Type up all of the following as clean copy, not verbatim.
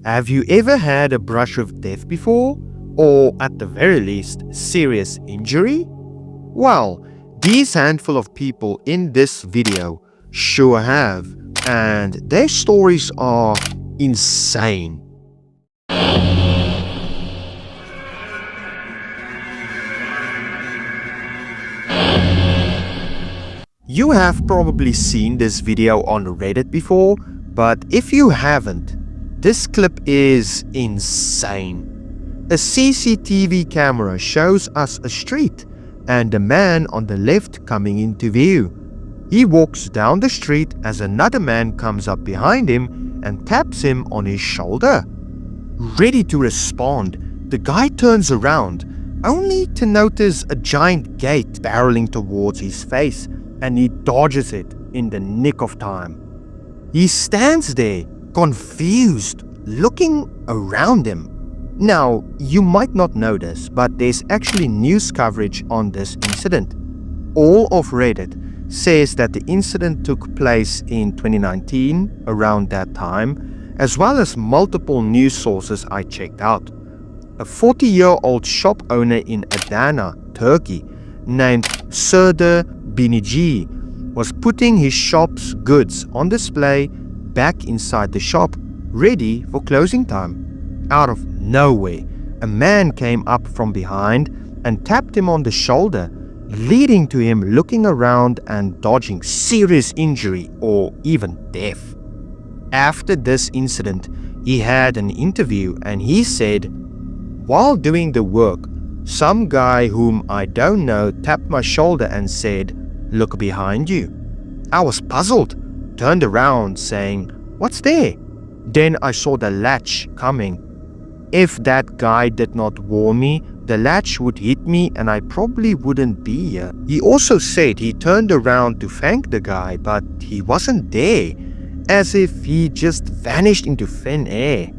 Have you ever had a brush with death before? Or at the very least, serious injury? Well, these handful of people in this video sure have, and their stories are insane. You have probably seen this video on Reddit before, but if you haven't, this clip is insane. A CCTV camera shows us a street and a man on the left coming into view. He walks down the street as another man comes up behind him and taps him on his shoulder. Ready to respond, the guy turns around, only to notice a giant gate barreling towards his face, and he dodges it in the nick of time. He stands there, confused, looking around him. Now, you might not know this, but there's actually news coverage on this incident. All of Reddit says that the incident took place in 2019, around that time, as well as multiple news sources I checked out. A 40-year-old shop owner in Adana, Turkey, named Serdar Binici, was putting his shop's goods on display back inside the shop, ready for closing time. Out of nowhere, a man came up from behind and tapped him on the shoulder, leading to him looking around and dodging serious injury or even death. After this incident, he had an interview and he said, "While doing the work, some guy whom I don't know tapped my shoulder and said, 'Look behind you.' I was puzzled, turned around saying, 'What's there?' Then I saw the latch coming. If that guy did not warn me, the latch would hit me and I probably wouldn't be here." He also said he turned around to thank the guy, but he wasn't there, as if he just vanished into thin air.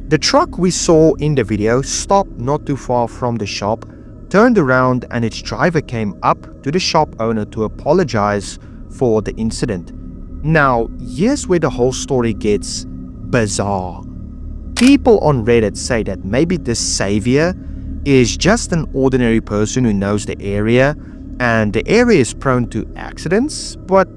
The truck we saw in the video stopped not too far from the shop, turned around, and its driver came up to the shop owner to apologize for the incident. Now, here's where the whole story gets bizarre. People on Reddit say that maybe this savior is just an ordinary person who knows the area, and the area is prone to accidents, but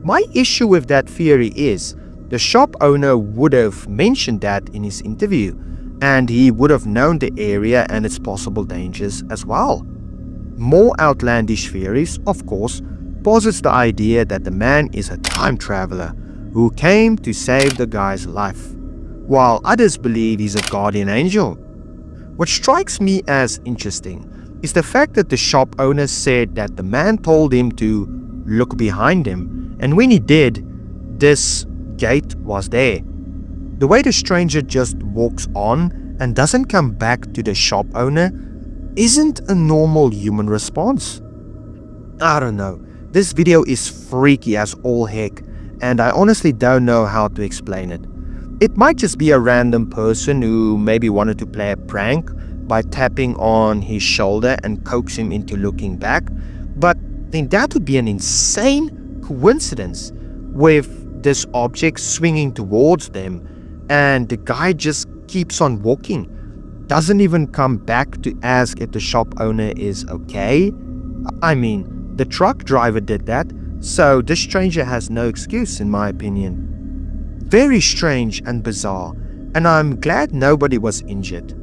my issue with that theory is the shop owner would have mentioned that in his interview, and he would have known the area and its possible dangers as well. More outlandish theories, of course, posits the idea that the man is a time traveler who came to save the guy's life, while others believe he's a guardian angel. What strikes me as interesting is the fact that the shop owner said that the man told him to look behind him, and when he did, this gate was there. The way the stranger just walks on and doesn't come back to the shop owner isn't a normal human response. I don't know, this video is freaky as all heck, and I honestly don't know how to explain it. It might just be a random person who maybe wanted to play a prank by tapping on his shoulder and coax him into looking back, but then that would be an insane coincidence with this object swinging towards them and the guy just keeps on walking, doesn't even come back to ask if the shop owner is okay. I mean, the truck driver did that, so this stranger has no excuse in my opinion. Very strange and bizarre, and I'm glad nobody was injured.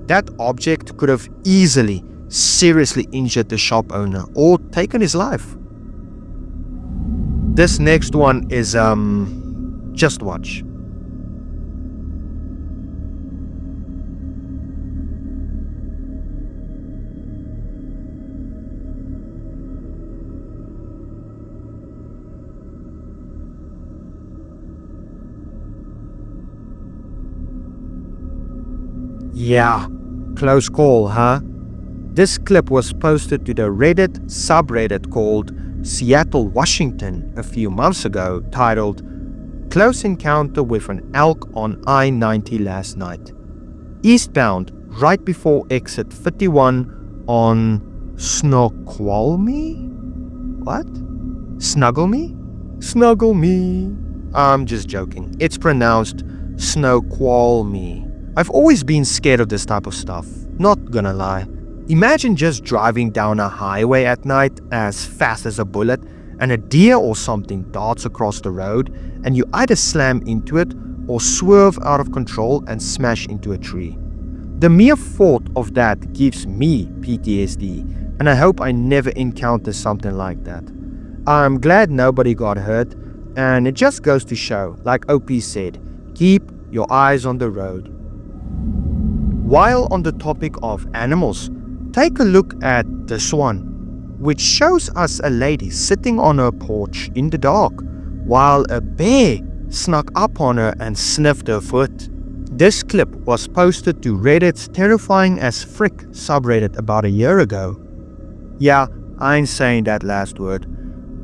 That object could have easily, seriously injured the shop owner or taken his life. This next one is, just watch. Yeah, close call, huh? This clip was posted to the Reddit subreddit called Seattle, Washington a few months ago, titled "Close Encounter with an Elk on I-90 Last Night. Eastbound, right before exit 51 on Snoqualmie? What? Snuggle Me? Snuggle Me. I'm just joking. It's pronounced Snowquall me. I've always been scared of this type of stuff, not gonna lie. Imagine just driving down a highway at night as fast as a bullet and a deer or something darts across the road and you either slam into it or swerve out of control and smash into a tree. The mere thought of that gives me PTSD, and I hope I never encounter something like that. I'm glad nobody got hurt, and it just goes to show, like OP said, keep your eyes on the road. While on the topic of animals, take a look at this one, which shows us a lady sitting on her porch in the dark, while a bear snuck up on her and sniffed her foot. This clip was posted to Reddit's Terrifying as Frick subreddit about a year ago. Yeah, I ain't saying that last word.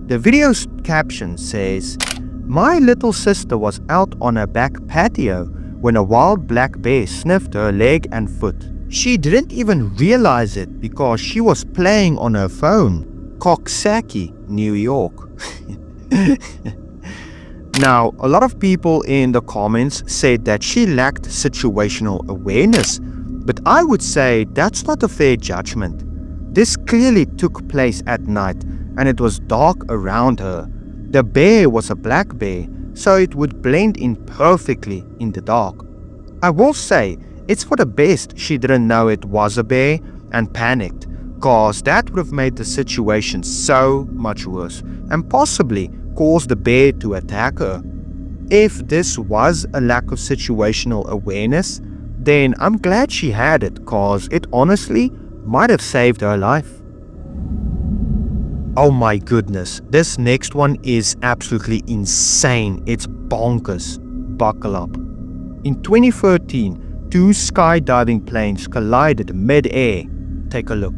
The video's caption says, "My little sister was out on her back patio when a wild black bear sniffed her leg and foot. She didn't even realize it because she was playing on her phone. Coxsackie, New York." Now, a lot of people in the comments said that she lacked situational awareness, but I would say that's not a fair judgment. This clearly took place at night and it was dark around her. The bear was a black bear, so it would blend in perfectly in the dark. I will say, it's for the best she didn't know it was a bear and panicked, cause that would have made the situation so much worse and possibly caused the bear to attack her. If this was a lack of situational awareness, then I'm glad she had it, cause it honestly might have saved her life. Oh my goodness, this next one is absolutely insane. It's bonkers. Buckle up. In 2013, two skydiving planes collided mid-air. Take a look.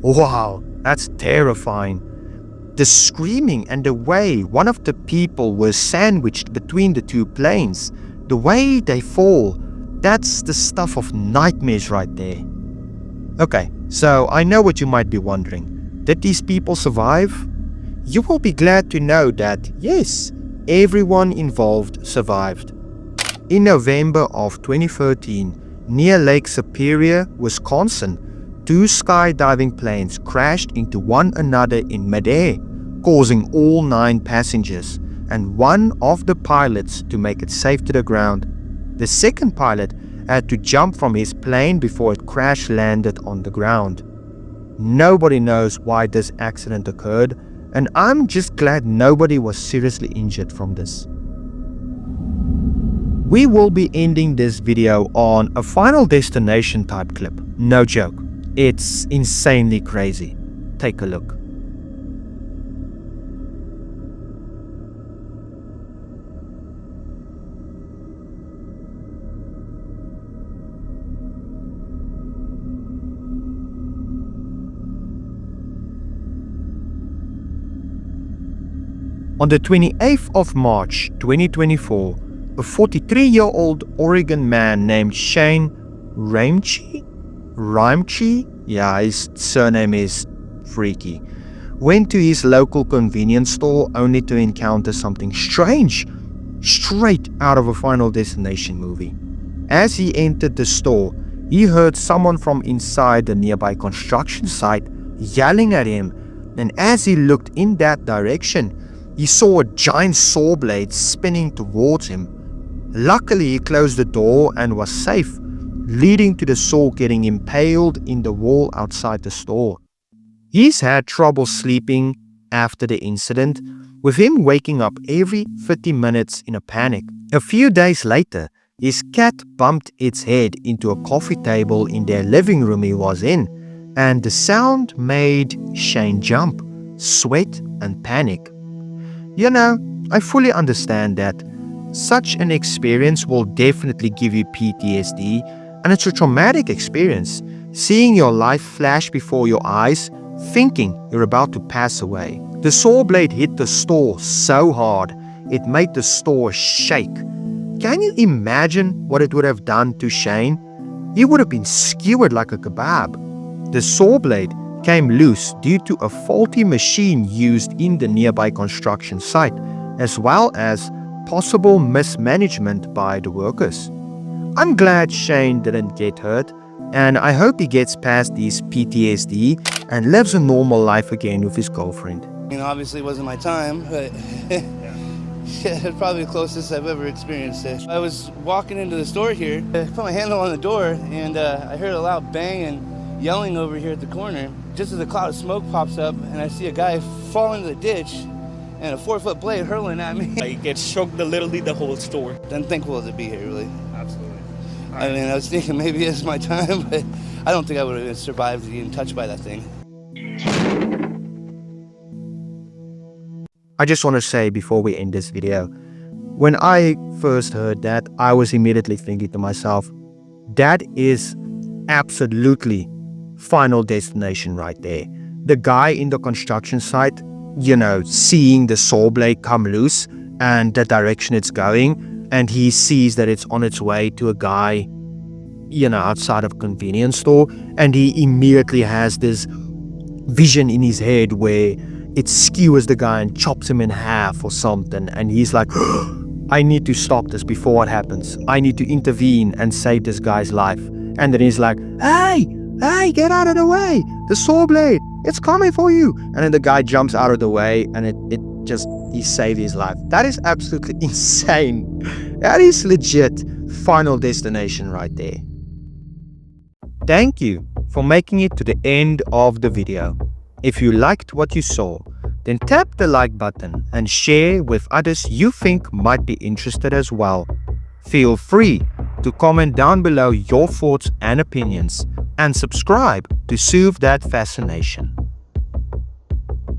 Wow, that's terrifying. The screaming and the way one of the people was sandwiched between the two planes, the way they fall, that's the stuff of nightmares right there. Okay, so I know what you might be wondering. Did these people survive? You will be glad to know that yes, everyone involved survived. In November of 2013, near Lake Superior, Wisconsin, two skydiving planes crashed into one another in midair, causing all 9 passengers and one of the pilots to make it safe to the ground. The second pilot had to jump from his plane before it crash landed on the ground. Nobody knows why this accident occurred, and I'm just glad nobody was seriously injured from this. We will be ending this video on a Final Destination type clip. No joke. It's insanely crazy. Take a look. On the 28th of March 2024, a 43-year-old Oregon man named Shane Rimchi, yeah, his surname is freaky, went to his local convenience store only to encounter something strange, straight out of a Final Destination movie. As he entered the store, he heard someone from inside the nearby construction site yelling at him, and as he looked in that direction, he saw a giant saw blade spinning towards him. Luckily, he closed the door and was safe, leading to the saw getting impaled in the wall outside the store. He's had trouble sleeping after the incident, with him waking up every 30 minutes in a panic. A few days later, his cat bumped its head into a coffee table in their living room he was in, and the sound made Shane jump, sweat, and panic. You know, I fully understand that. Such an experience will definitely give you PTSD, and it's a traumatic experience. Seeing your life flash before your eyes thinking you're about to pass away. The saw blade hit the store so hard, it made the store shake. Can you imagine what it would have done to Shane? He would have been skewered like a kebab. The saw blade came loose due to a faulty machine used in the nearby construction site, as well as possible mismanagement by the workers. I'm glad Shane didn't get hurt, and I hope he gets past his PTSD and lives a normal life again with his girlfriend. Obviously it wasn't my time, but it's probably the closest I've ever experienced it. I was walking into the store here, I put my handle on the door, and I heard a loud bang and yelling over here at the corner. Just as a cloud of smoke pops up, and I see a guy fall into the ditch, and a 4-foot blade hurling at me. It gets shook literally the whole store. I'm thankful to be here, really. Absolutely. I mean, I was thinking maybe it's my time, but I don't think I would have survived being touched by that thing. I just want to say before we end this video, when I first heard that, I was immediately thinking to myself, that is absolutely Final Destination right there. The guy in the construction site, seeing the saw blade come loose and the direction it's going, and he sees that it's on its way to a guy, outside of a convenience store, and he immediately has this vision in his head where it skewers the guy and chops him in half or something, and he's like, I need to stop this before it happens. I need to intervene and save this guy's life. And then he's like, hey, get out of the way. The saw blade, it's coming for you. And then the guy jumps out of the way, and he saved his life. That is absolutely insane. That is legit Final Destination right there. Thank you for making it to the end of the video. If you liked what you saw, then tap the like button and share with others you think might be interested as well. Feel free to comment down below your thoughts and opinions, and subscribe to soothe that fascination.